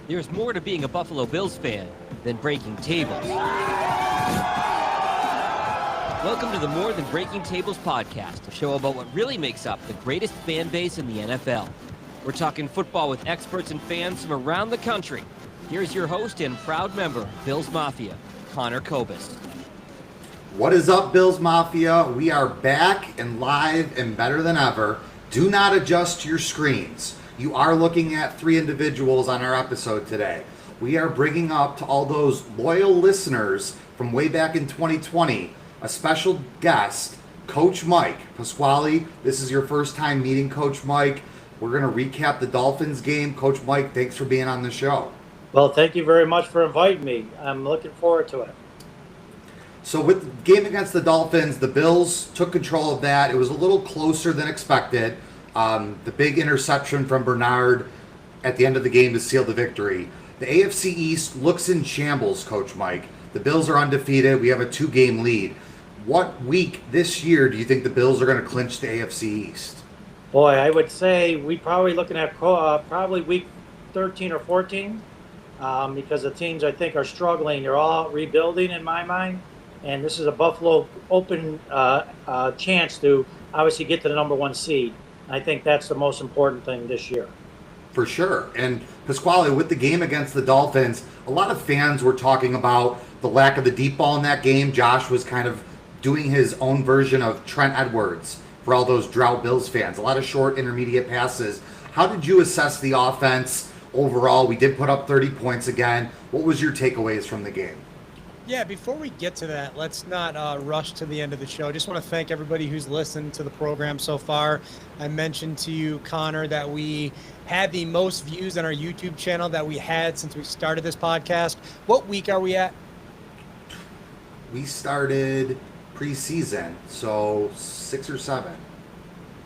There's more to being a Buffalo Bills fan than breaking tables. Welcome to the More Than Breaking Tables podcast, a show about what really makes up the greatest fan base in the NFL. We're talking football with experts and fans from around the country. Here's your host and proud member of Bills Mafia, Connor Cobus. What is up, Bills Mafia? We are back and live and better than ever. Do not adjust your screens. You are looking at three individuals on our episode today. We are bringing up to all those loyal listeners from way back in 2020, a special guest, Coach Mike Pasquale. This is your first time meeting Coach Mike. We're going to recap the Dolphins game. Coach Mike, thanks for being on the show. Well, thank you very much for inviting me. I'm looking forward to it. So with the game against the Dolphins, the Bills took control of that. It was a little closer than expected. The big interception from Bernard at the end of the game to seal the victory. The AFC East looks in shambles, Coach Mike. The Bills are undefeated. We have a 2-game lead. What week this year do you think the Bills are going to clinch the AFC East? Boy, I would say we probably looking at probably week 13 or 14 because the teams I think are struggling. They're all rebuilding in my mind. And this is a Buffalo open chance to obviously get to the number one seed. I think that's the most important thing this year. For sure. And Pasquale, with the game against the Dolphins, a lot of fans were talking about the lack of the deep ball in that game. Josh was kind of doing his own version of Trent Edwards for all those drought Bills fans. A lot of short, intermediate passes. How did you assess the offense overall? We did put up 30 points again. What was your takeaways from the game? Yeah, before we get to that, let's not rush to the end of the show. I just want to thank everybody who's listened to the program so far. I mentioned to you, Connor, that we had the most views on our YouTube channel that we had since we started this podcast. What week are we at? We started preseason, so 6 or 7.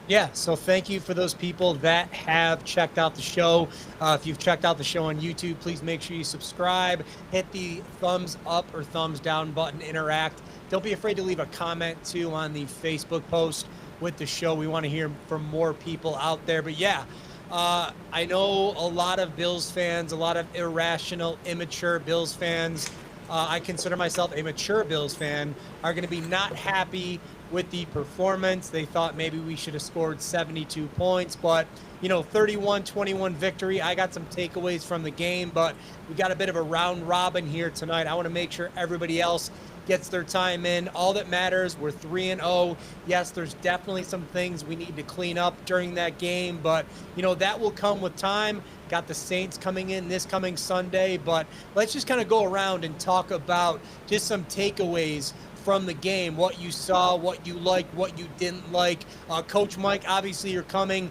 Yeah, so thank you for those people that have checked out the show. If you've checked out the show on YouTube, please make sure you subscribe, hit the thumbs up or thumbs down button, interact. Don't be afraid to leave a comment, too, on the Facebook post with the show. We want to hear from more people out there. But, yeah, I know a lot of Bills fans, a lot of irrational, immature Bills fans, I consider myself a mature Bills fan, are going to be not happy with the performance. They thought maybe we should have scored 72 points, but 31-21 victory. I got some takeaways from the game, but we got a bit of a round robin here tonight. I want to make sure everybody else gets their time in. All that matters, we're 3-0. Yes, there's definitely some things we need to clean up during that game, but that will come with time. Got the Saints coming in this coming Sunday, but let's just kind of go around and talk about just some takeaways from the game, what you saw, what you liked, what you didn't like. Coach Mike, obviously you're coming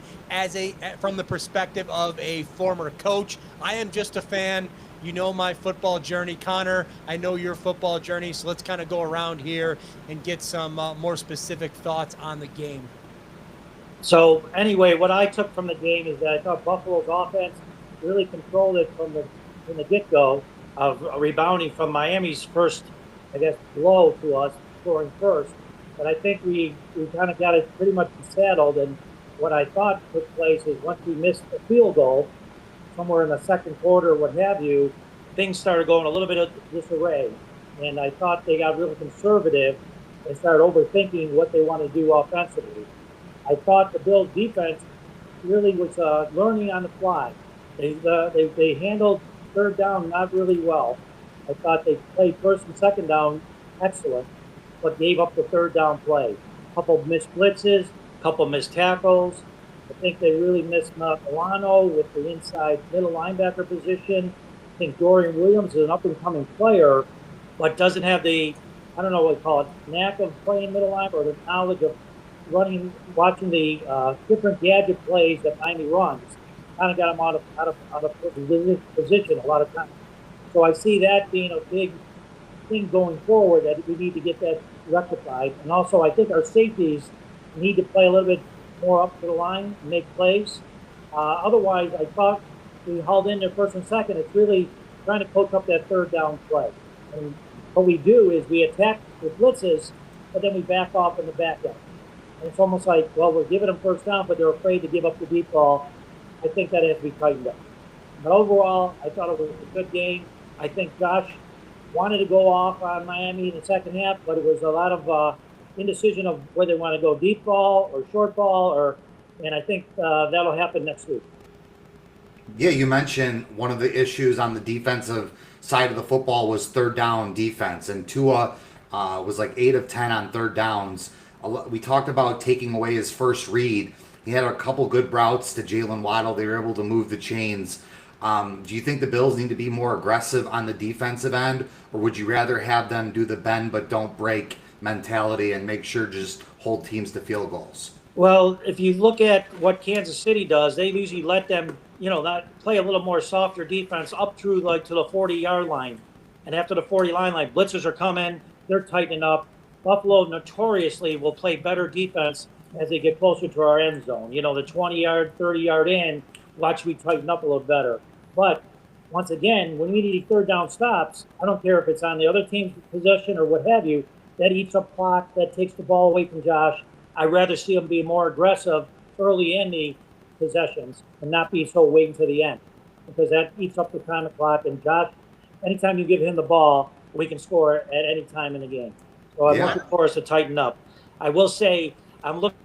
from the perspective of a former coach. I am just a fan. You know my football journey. Connor, I know your football journey, so let's kind of go around here and get some more specific thoughts on the game. So anyway, what I took from the game is that I thought Buffalo's offense really controlled it from the get-go of rebounding from Miami's first, blow to us, scoring first. But I think we kind of got it pretty much settled. And what I thought took place is once we missed a field goal, somewhere in the second quarter, what have you, things started going a little bit of disarray. And I thought they got really conservative and started overthinking what they want to do offensively. I thought the Bills' defense really was learning on the fly. They handled third down not really well. I thought they played first and second down excellent, but gave up the third down play. A couple missed blitzes, a couple missed tackles. I think they really missed Milano with the inside middle linebacker position. I think Dorian Williams is an up-and-coming player, but doesn't have the, I don't know what you call it, knack of playing middle linebacker or the knowledge of watching the different gadget plays that Miami runs. Kind of got him out of position a lot of times. So I see that being a big thing going forward, that we need to get that rectified. And also I think our safeties need to play a little bit more up to the line and make plays. Otherwise, I thought we held in there first and second. It's really trying to coach up that third down play. And what we do is we attack with blitzes, but then we back off in the back end. And it's almost like, well, we're giving them first down, but they're afraid to give up the deep ball. I think that has to be tightened up. But overall, I thought it was a good game. I think Josh wanted to go off on Miami in the second half, but it was a lot of indecision of whether they want to go deep ball or short ball, and I think that'll happen next week. Yeah, you mentioned one of the issues on the defensive side of the football was third down defense, and Tua was like 8 of 10 on third downs. We talked about taking away his first read. He had a couple good routes to Jalen Waddle. They were able to move the chains. Do you think the Bills need to be more aggressive on the defensive end, or would you rather have them do the bend but don't break mentality and make sure to just hold teams to field goals? Well, if you look at what Kansas City does, they usually let them, not play a little more softer defense up through like to the 40-yard line. And after the 40-line, blitzers are coming, they're tightening up. Buffalo notoriously will play better defense as they get closer to our end zone. The 20-yard, 30-yard in, watch we tighten up a little better. But once again, when we need third down stops, I don't care if it's on the other team's possession or what have you, that eats up clock, that takes the ball away from Josh. I'd rather see them be more aggressive early in the possessions and not be so waiting to the end, because that eats up the time clock. And Josh, anytime you give him the ball, we can score at any time in the game. So I'm looking for us to tighten up. I will say I'm looking.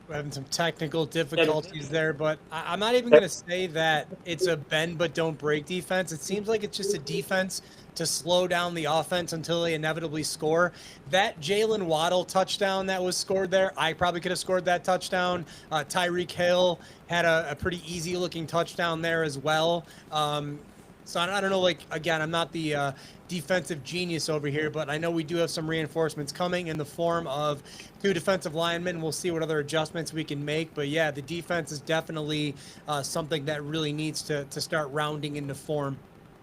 We're having some technical difficulties there, but I'm not even going to say that it's a bend but don't break defense. It seems like it's just a defense to slow down the offense until they inevitably score. That Jalen Waddle touchdown that was scored there, I probably could have scored that touchdown. Tyreek Hill had a pretty easy looking touchdown there as well. So I don't know, again, I'm not the defensive genius over here, but I know we do have some reinforcements coming in the form of 2 defensive linemen. We'll see what other adjustments we can make. But, yeah, the defense is definitely something that really needs to start rounding into form.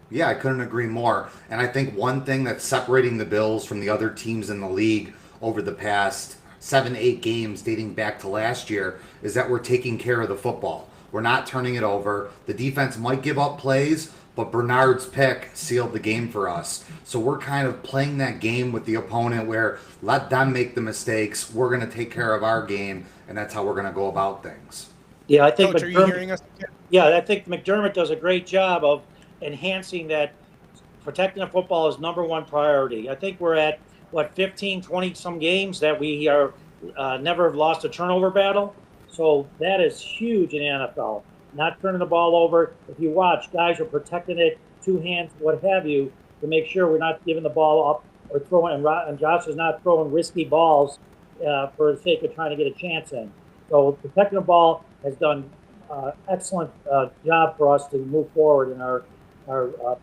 Yeah, I couldn't agree more. And I think one thing that's separating the Bills from the other teams in the league over the past 7-8 games dating back to last year is that we're taking care of the football. We're not turning it over. The defense might give up plays, but Bernard's pick sealed the game for us. So we're kind of playing that game with the opponent where let them make the mistakes. We're going to take care of our game, and that's how we're going to go about things. Yeah, I think Coach, are you hearing us? Yeah, I think McDermott does a great job of enhancing that. Protecting the football is number one priority. I think we're at, 15, 20 some games that we are never have lost a turnover battle. So that is huge in the NFL. Not turning the ball over. If you watch, guys are protecting it, 2 hands, what have you, to make sure we're not giving the ball up or throwing, and Josh is not throwing risky balls for the sake of trying to get a chance in. So protecting the ball has done excellent job for us to move forward in our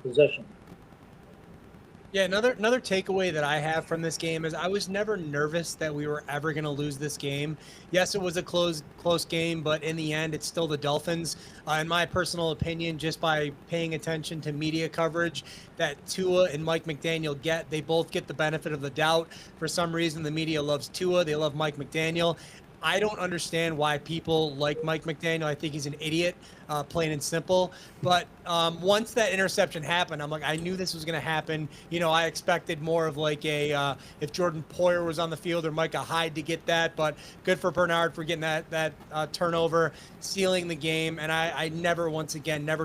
position. Yeah, another takeaway that I have from this game is I was never nervous that we were ever going to lose this game. Yes, it was a close game, but in the end, it's still the Dolphins. In my personal opinion, just by paying attention to media coverage that Tua and Mike McDaniel get, they both get the benefit of the doubt. For some reason, the media loves Tua. They love Mike McDaniel. I don't understand why people like Mike McDaniel. I think he's an idiot, plain and simple. But once that interception happened, I'm like, I knew this was going to happen. I expected more of like if Jordan Poyer was on the field or Micah Hyde to get that. But good for Bernard for getting that turnover, sealing the game. And I never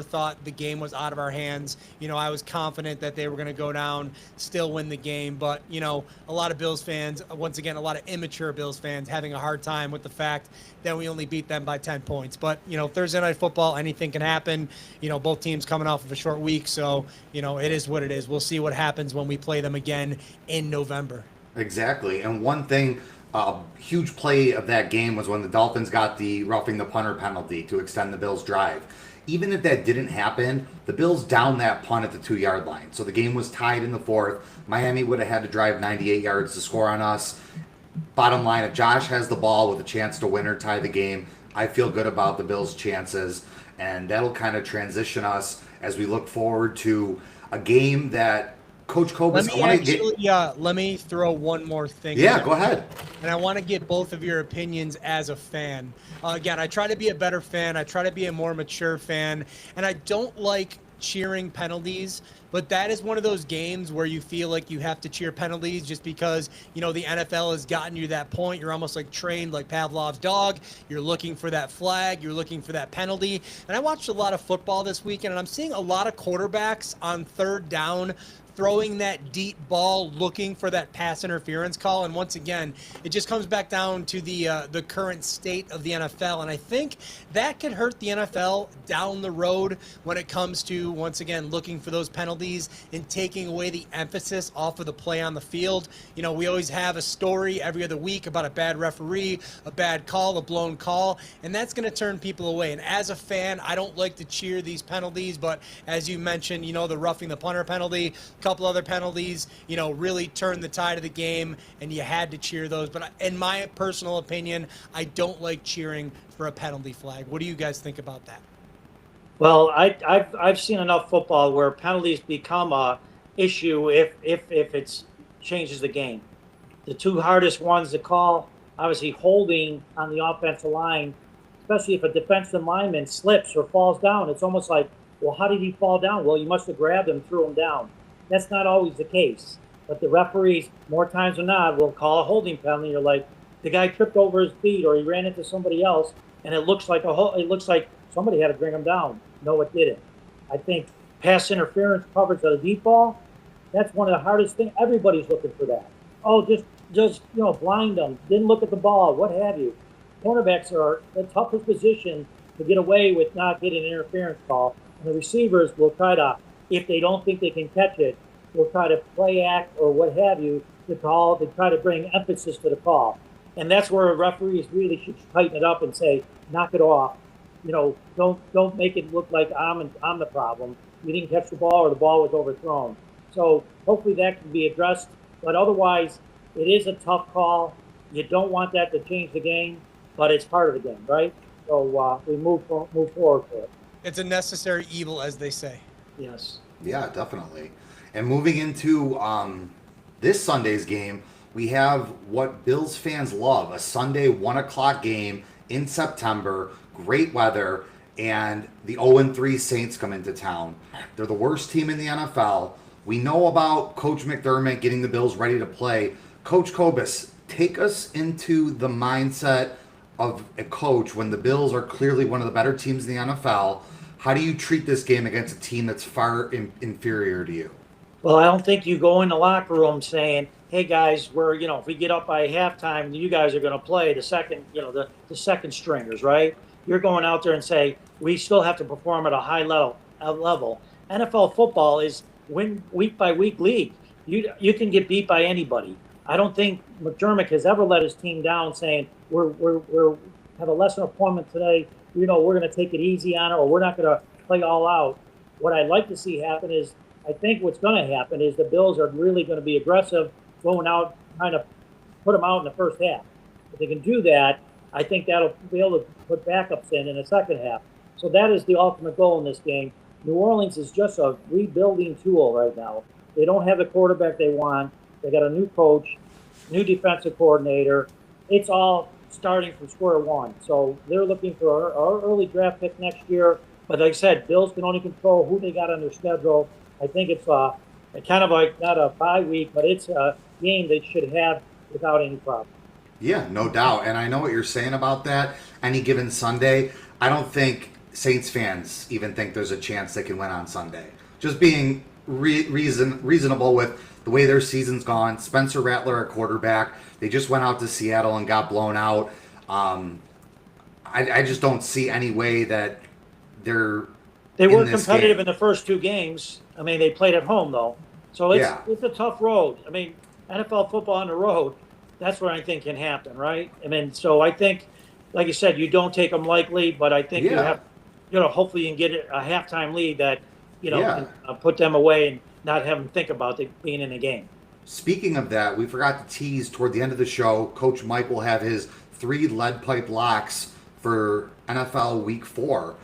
thought the game was out of our hands. I was confident that they were going to go down, still win the game. But, a lot of Bills fans, once again, a lot of immature Bills fans having a hard time with the fact that we only beat them by 10 points. But, Thursday Night Football, anything can happen. Both teams coming off of a short week. So, it is what it is. We'll see what happens when we play them again in November. Exactly. And one thing, huge play of that game was when the Dolphins got the roughing the punter penalty to extend the Bills' drive. Even if that didn't happen, the Bills downed that punt at the 2-yard line. So the game was tied in the fourth. Miami would have had to drive 98 yards to score on us. Bottom line, if Josh has the ball with a chance to win or tie the game, I feel good about the Bills' chances. And that'll kind of transition us as we look forward to a game that Coach Kobus... Let me throw one more thing. Yeah, go ahead. And I want to get both of your opinions as a fan. Again, I try to be a better fan. I try to be a more mature fan. And I don't like cheering penalties, but that is one of those games where you feel like you have to cheer penalties just because, the NFL has gotten you to that point. You're almost like trained like Pavlov's dog. You're looking for that flag. You're looking for that penalty. And I watched a lot of football this weekend, and I'm seeing a lot of quarterbacks on third down throwing that deep ball, looking for that pass interference call. And once again, it just comes back down to the current state of the NFL. And I think that could hurt the NFL down the road when it comes to, once again, looking for those penalties and taking away the emphasis off of the play on the field. We always have a story every other week about a bad referee, a bad call, a blown call, and that's going to turn people away. And as a fan, I don't like to cheer these penalties, but as you mentioned, the roughing the punter penalty, couple other penalties, really turned the tide of the game, and you had to cheer those. But in my personal opinion, I don't like cheering for a penalty flag. What do you guys think about that? Well, I've seen enough football where penalties become a issue if it changes the game. The two hardest ones to call, obviously holding on the offensive line, especially if a defensive lineman slips or falls down. It's almost like, well, how did he fall down? Well, you must have grabbed him, threw him down. That's not always the case. But the referees, more times than not, will call a holding penalty. You're like, the guy tripped over his feet or he ran into somebody else, and it looks like somebody had to bring him down. No, it didn't. I think pass interference coverage of the deep ball, that's one of the hardest things. Everybody's looking for that. Oh, just blind them. Didn't look at the ball, what have you. Cornerbacks are the toughest position to get away with not getting an interference call. And the receivers will try to, if they don't think they can catch it, will try to play act or what have you to try to bring emphasis to the call. And that's where referees really should tighten it up and say, knock it off. Don't make it look like I'm the problem. You didn't catch the ball or the ball was overthrown. So hopefully that can be addressed. But otherwise, it is a tough call. You don't want that to change the game, but it's part of the game, right? So we move forward for it. It's a necessary evil, as they say. Yes. Yeah, definitely. And moving into this Sunday's game, we have what Bills fans love, a Sunday 1 o'clock game in September, great weather, and the 0-3 Saints come into town. They're the worst team in the NFL. We know about Coach McDermott getting the Bills ready to play. Coach Kobus, take us into the mindset of a coach when the Bills are clearly one of the better teams in the NFL. How do you treat this game against a team that's far inferior to you? Well, I don't think you go in the locker room saying, hey guys, if we get up by halftime, you guys are going to play the second, the second stringers, right? You're going out there and say, we still have to perform at a high level. NFL football is week by week league. You can get beat by anybody. I don't think McDermott has ever let his team down saying we're have a lesson appointment today. We're going to take it easy on it, or we're not going to play all out. What I'd like to see happen is, I think what's going to happen is the Bills are really going to be aggressive, going out, trying to put them out in the first half. If they can do that, I think that'll be able to put backups in the second half. So that is the ultimate goal in this game. New Orleans is just a rebuilding tool right now. They don't have the quarterback they want. They got a new coach, new defensive coordinator. It's all starting from square one. So they're looking for our early draft pick next year. But like I said, Bills can only control who they got on their schedule. I think it's kind of like not a bye week, but it's a game they should have without any problem. Yeah, no doubt. And I know what you're saying about that. Any given Sunday, I don't think Saints fans even think there's a chance they can win on Sunday. Just being reasonable with the way their season's gone. Spencer Rattler at quarterback. They just went out to Seattle and got blown out. I just don't see any way that They were competitive in the first two games. I mean, they played at home, though. So it's a tough road. I mean, NFL football on the road, that's what I think can happen, right? I mean, so I think, like you said, you don't take them lightly, but I think you have, hopefully you can get a halftime lead that, can put them away and not have them think about being in the game. Speaking of that, we forgot to tease toward the end of the show, Coach Mike will have his 3 lead pipe locks for NFL Week 4.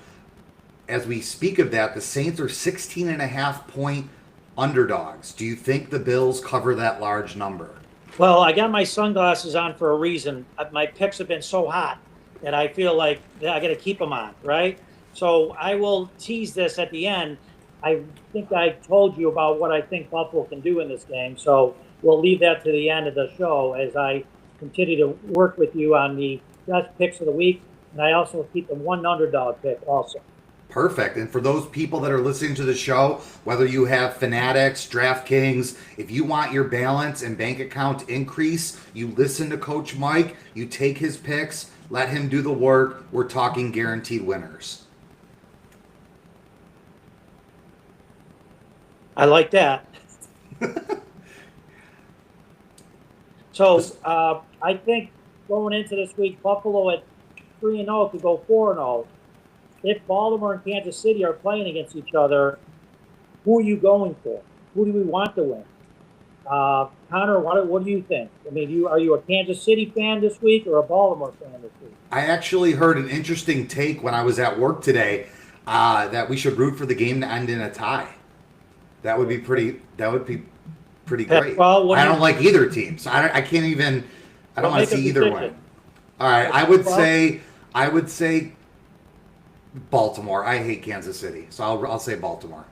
As we speak of that, the Saints are 16.5-point underdogs. Do you think the Bills cover that large number? Well, I got my sunglasses on for a reason. My picks have been so hot that I feel like I got to keep them on, right? So I will tease this at the end. I think I told you about what I think Buffalo can do in this game. So we'll leave that to the end of the show as I continue to work with you on the best picks of the week. And I also keep them one underdog pick also. Perfect. And for those people that are listening to the show, whether you have Fanatics, DraftKings, if you want your balance and bank account to increase, you listen to Coach Mike, you take his picks, let him do the work. We're talking guaranteed winners. I like that. So I think going into this week, Buffalo at 3-0 could go 4-0. If Baltimore and Kansas City are playing against each other, who are you going for? Who do we want to win? Connor, what do you think? I mean, are you a Kansas City fan this week or a Baltimore fan this week? I actually heard an interesting take when I was at work today that we should root for the game to end in a tie. That would be pretty great. Well, I don't like either team, so I can't even. I don't want to see either one. All right, I would say Baltimore. I hate Kansas City, so I'll say Baltimore.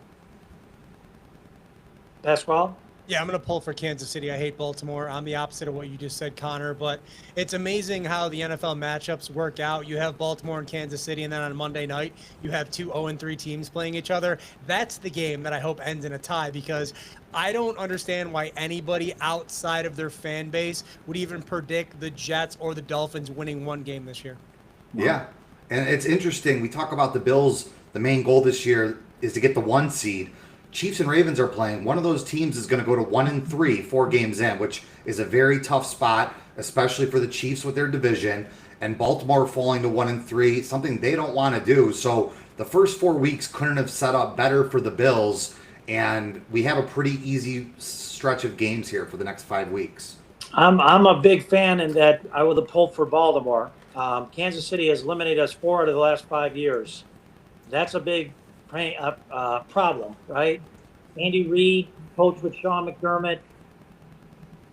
Pasquale? Yeah, I'm going to pull for Kansas City. I hate Baltimore. I'm the opposite of what you just said, Connor, but it's amazing how the NFL matchups work out. You have Baltimore and Kansas City, and then on Monday night, you have two 0-3 teams playing each other. That's the game that I hope ends in a tie, because I don't understand why anybody outside of their fan base would even predict the Jets or the Dolphins winning one game this year. Yeah, and it's interesting. We talk about the Bills. The main goal this year is to get the 1 seed. Chiefs and Ravens are playing. One of those teams is going to go to 1-3, 4 games in, which is a very tough spot, especially for the Chiefs with their division. And Baltimore falling to 1-3, something they don't want to do. So the first 4 weeks couldn't have set up better for the Bills, and we have a pretty easy stretch of games here for the next 5 weeks. I'm a big fan in that I would have pulled for Baltimore. Kansas City has eliminated us 4 out of the last 5 years. That's a big problem, right? Andy Reid, coach with Sean McDermott.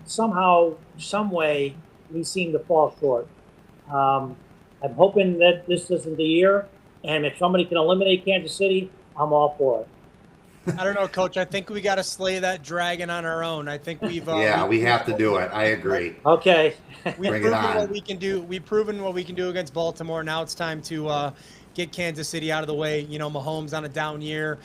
Somehow, some way, we seem to fall short. I'm hoping that this isn't the year, and if somebody can eliminate Kansas City, I'm all for it. I don't know, Coach. I think we got to slay that dragon on our own. I think we've we have to do it. I agree. Okay. Bring it on. What we can do. We've proven what we can do against Baltimore. Now it's time to get Kansas City out of the way. You know, Mahomes on a down year.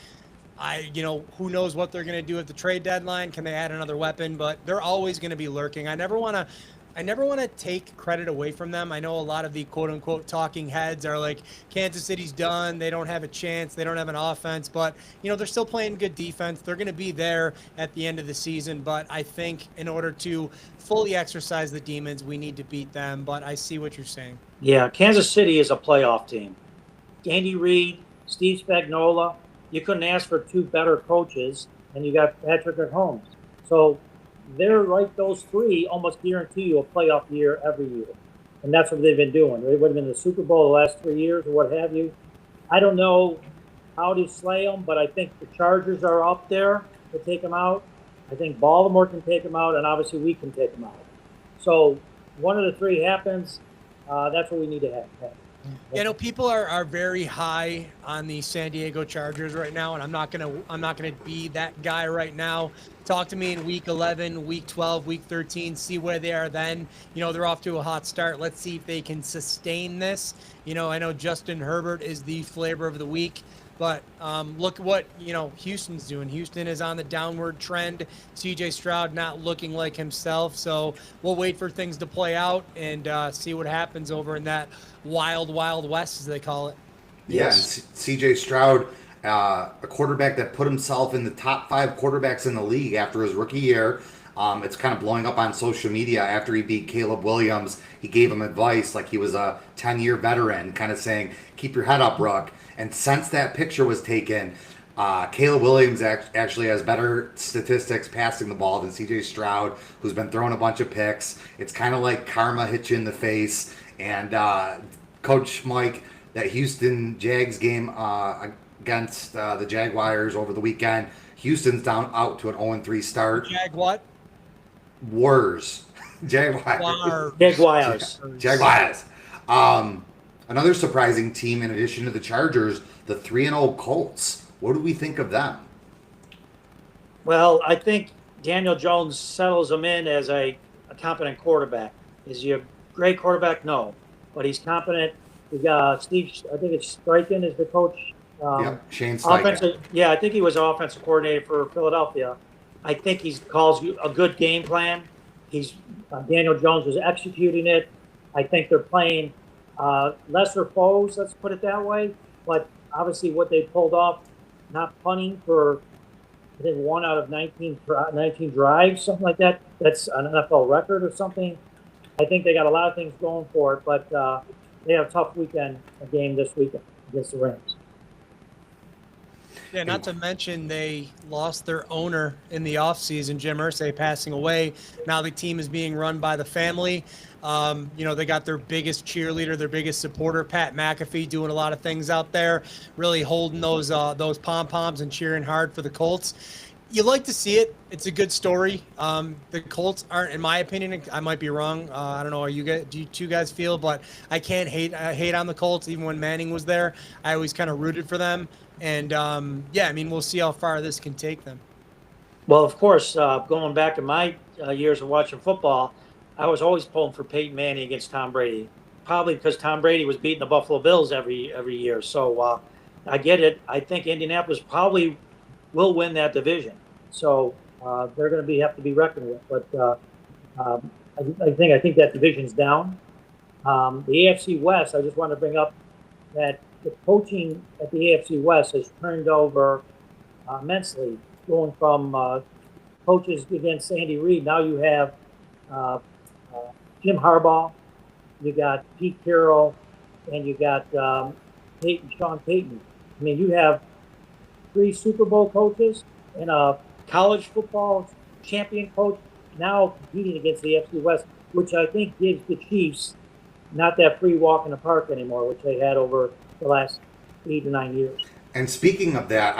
Who knows what they're going to do at the trade deadline? Can they add another weapon? But they're always going to be lurking. I never want to take credit away from them. I know a lot of the quote-unquote talking heads are like, Kansas City's done. They don't have a chance. They don't have an offense. But, they're still playing good defense. They're going to be there at the end of the season. But I think in order to fully exercise the demons, we need to beat them. But I see what you're saying. Yeah, Kansas City is a playoff team. Andy Reid, Steve Spagnuolo. You couldn't ask for 2 better coaches, and you got Patrick Mahomes. So they're like those 3 almost guarantee you a playoff year every year. And that's what they've been doing. They would have been in the Super Bowl the last 3 years or what have you. I don't know how to slay them, but I think the Chargers are up there to take them out. I think Baltimore can take them out, and obviously we can take them out. So one of the 3 happens. That's what we need to have. People are very high on the San Diego Chargers right now, and I'm not gonna be that guy right now. Talk to me in week 11, week 12, week 13, see where they are then. They're off to a hot start. Let's see if they can sustain this. I know Justin Herbert is the flavor of the week, but look at what Houston's doing. Houston is on the downward trend. CJ Stroud not looking like himself. So we'll wait for things to play out and see what happens over in that wild west, as they call it. Yeah, yes. And CJ Stroud, a quarterback that put himself in the top 5 quarterbacks in the league after his rookie year. It's kind of blowing up on social media after he beat Caleb Williams. He gave him advice like he was a 10-year veteran, kind of saying, keep your head up, Rook. And since that picture was taken, Caleb Williams actually has better statistics passing the ball than CJ Stroud, who's been throwing a bunch of picks. It's kind of like karma hits you in the face. And Coach Mike, that Houston Jags game against the Jaguars over the weekend, Houston's out to an 0-3 start. Jag what? Jaguars. Jaguars. Another surprising team, in addition to the Chargers, the 3-0 Colts. What do we think of them? Well, I think Daniel Jones settles him in as a competent quarterback. Is he a great quarterback? No, but he's competent. We got Steve. I think it's Steichen is the coach. Shane Steichen. I think he was offensive coordinator for Philadelphia. I think he calls you a good game plan. Daniel Jones was executing it. I think they're playing lesser foes. Let's put it that way. But obviously, what they pulled off, not punting for, I think, 1 out of 19 drives, something like that. That's an NFL record or something. I think they got a lot of things going for it, but they have a tough game this weekend against the Rams. Yeah, not to mention they lost their owner in the offseason, Jim Irsay passing away. Now the team is being run by the family. They got their biggest cheerleader, their biggest supporter, Pat McAfee, doing a lot of things out there, really holding those pom-poms and cheering hard for the Colts. You like to see it. It's a good story. The Colts aren't, in my opinion, I might be wrong. I don't know how do you two guys feel, but I can't hate on the Colts. Even when Manning was there, I always kind of rooted for them. And we'll see how far this can take them. Well, of course, going back to my years of watching football, I was always pulling for Peyton Manning against Tom Brady, probably because Tom Brady was beating the Buffalo Bills every year. So I get it. I think Indianapolis probably will win that division. So they're going to have to be reckoned with. But I think that division's down. The AFC West, I just want to bring up that the coaching at the AFC West has turned over immensely, going from coaches against Andy Reid. Now you have Jim Harbaugh, you got Pete Carroll, and you got Sean Payton. I mean, you have 3 Super Bowl coaches and a college football champion coach now competing against the AFC West, which I think gives the Chiefs not that free walk in the park anymore, which they had over the last 8 to 9 years. And speaking of that,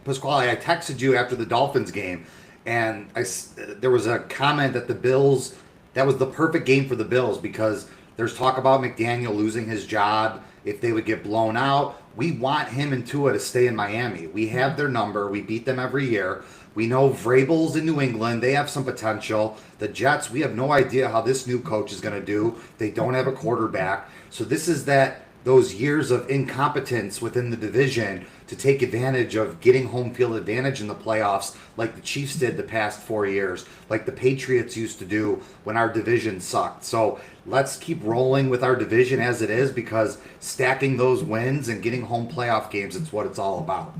Pasquale, I texted you after the Dolphins game, and there was a comment that the Bills, that was the perfect game for the Bills because there's talk about McDaniel losing his job if they would get blown out. We want him and Tua to stay in Miami. We have their number. We beat them every year. We know Vrabel's in New England. They have some potential. The Jets, we have no idea how this new coach is going to do. They don't have a quarterback. So this is those years of incompetence within the division to take advantage of getting home field advantage in the playoffs like the Chiefs did the past 4 years, like the Patriots used to do when our division sucked. So let's keep rolling with our division as it is because stacking those wins and getting home playoff games, it's what it's all about.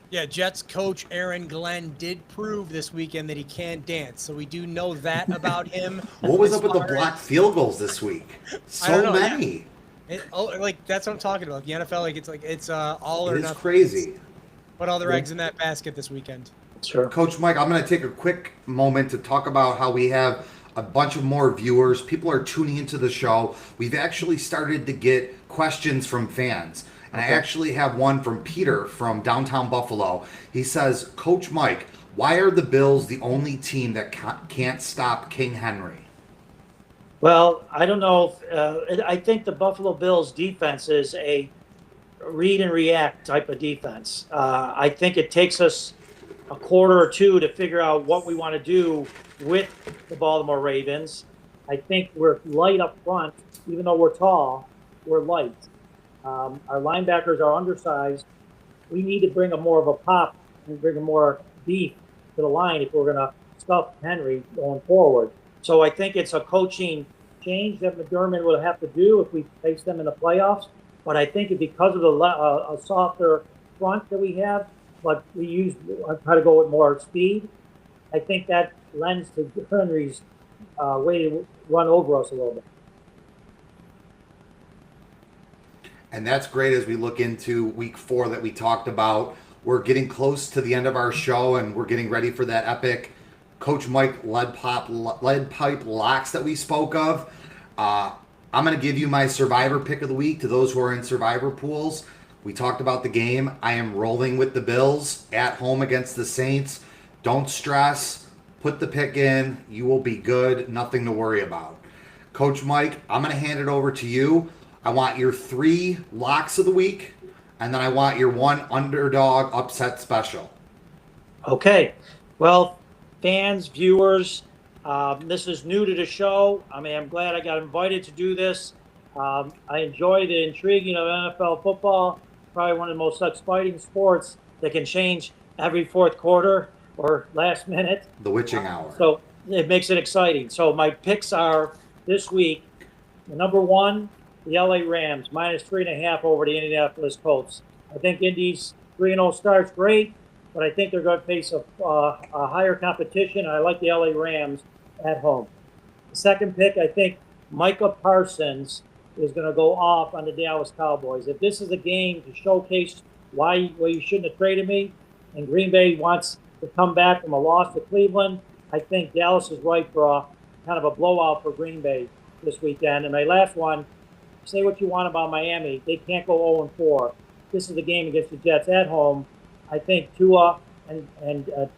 Yeah, Jets coach Aaron Glenn did prove this weekend that he can dance, so we do know that about him. What was up with the blocked field goals this week? So many. Yeah. That's what I'm talking about. The NFL, it's all or nothing. It's crazy. Put all their eggs in that basket this weekend. Sure. Coach Mike, I'm going to take a quick moment to talk about how we have a bunch of more viewers. People are tuning into the show. We've actually started to get questions from fans. And I actually have one from Peter from downtown Buffalo. He says, Coach Mike, why are the Bills the only team that can't stop King Henry? Well, I don't know. I think the Buffalo Bills defense is a read and react type of defense. I think it takes us a quarter or two to figure out what we want to do with the Baltimore Ravens. I think we're light up front. Even though we're tall, we're light. Our linebackers are undersized. We need to bring more of a pop and bring more beef to the line if we're going to stuff Henry going forward. So I think it's a coaching change that McDermott will have to do if we face them in the playoffs. But I think because of a softer front that we have, but we try to go with more speed, I think that lends to Henry's way to run over us a little bit. And that's great as we look into week 4 that we talked about. We're getting close to the end of our show, and we're getting ready for that epic Coach Mike lead pipe locks that we spoke of. I'm going to give you my Survivor pick of the week to those who are in Survivor pools. We talked about the game. I am rolling with the Bills at home against the Saints. Don't stress. Put the pick in. You will be good. Nothing to worry about. Coach Mike, I'm going to hand it over to you. I want your 3 locks of the week. And then I want your one underdog upset special. Okay. Well, fans, viewers, this is new to the show. I mean, I'm glad I got invited to do this. I enjoy the intriguing of NFL football. Probably one of the most exciting sports that can change every fourth quarter or last minute. The witching hour. So it makes it exciting. So my picks are this week: number one, the LA Rams minus 3.5 over the Indianapolis Colts. I think Indy's 3-0 start's great, but I think they're going to face a higher competition. And I like the LA Rams at home. The second pick, I think Micah Parsons is going to go off on the Dallas Cowboys. If this is a game to showcase why you shouldn't have traded me, and Green Bay wants to come back from a loss to Cleveland, I think Dallas is right for a kind of a blowout for Green Bay this weekend. And my last one, say what you want about Miami, they can't go 0-4. This is the game against the Jets at home. I think Tua and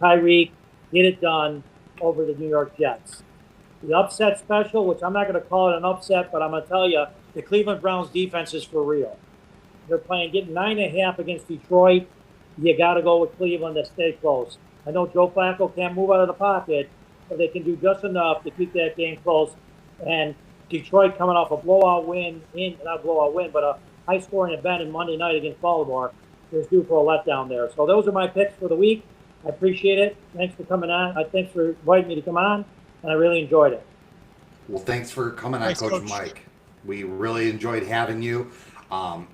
Tyreek get it done over the New York Jets. The upset special, which I'm not going to call it an upset, but I'm going to tell you, the Cleveland Browns defense is for real. They're getting 9.5 against Detroit. You got to go with Cleveland to stay close. I know Joe Flacco can't move out of the pocket, but they can do just enough to keep that game close. And Detroit coming off a blowout win, not a blowout win, but a high-scoring event in Monday night against Baltimore, is due for a letdown there. So those are my picks for the week. I appreciate it. Thanks for coming on. Thanks for inviting me to come on, and I really enjoyed it. Well, thanks for coming on, Thanks, Coach Coach Mike. We really enjoyed having you.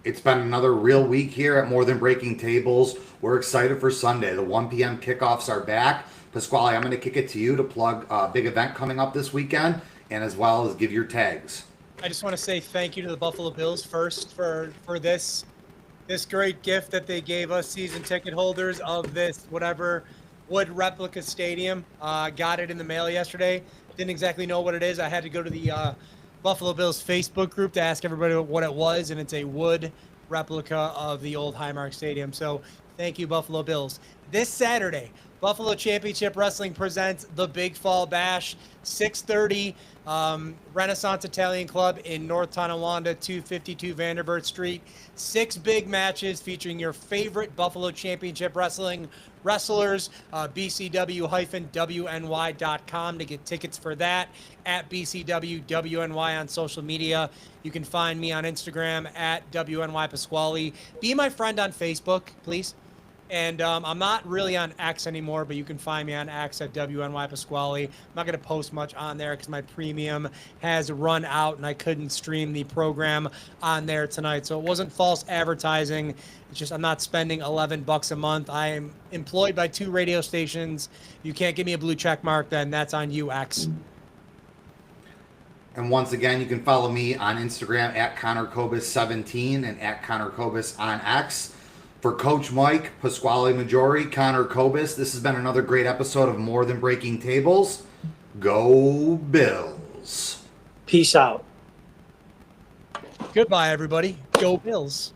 It's been another real week here at More Than Breaking Tables. We're excited for Sunday. The 1 p.m. kickoffs are back. Pasquale, I'm going to kick it to you to plug a big event coming up this weekend, and as well as give your tags. I just want to say thank you to the Buffalo Bills first for this great gift that they gave us, season ticket holders of this whatever wood replica stadium. Got it in the mail yesterday. Didn't exactly know what it is. I had to go to the Buffalo Bills Facebook group to ask everybody what it was, and it's a wood replica of the old Highmark Stadium. So thank you, Buffalo Bills. This Saturday, Buffalo Championship Wrestling presents the Big Fall Bash, 6:30, Renaissance Italian Club in North Tonawanda, 252 Vanderbilt Street. 6 big matches featuring your favorite Buffalo Championship Wrestling wrestlers. BCW-WNY.com to get tickets for that. At BCWWNY on social media. You can find me on Instagram at WNY Pasquale. Be my friend on Facebook, please. And I'm not really on X anymore, but you can find me on X at WNY Pasquale. I'm not going to post much on there because my premium has run out and I couldn't stream the program on there tonight. So it wasn't false advertising. It's just I'm not spending $11 a month. I am employed by 2 radio stations. You can't give me a blue check mark, then that's on you, X. And once again, you can follow me on Instagram at ConnorCobus17 and at ConnorCobus on X. For Coach Mike, Pasquale Majori, Connor Cobus, this has been another great episode of More Than Breaking Tables. Go Bills. Peace out. Goodbye, everybody. Go Bills.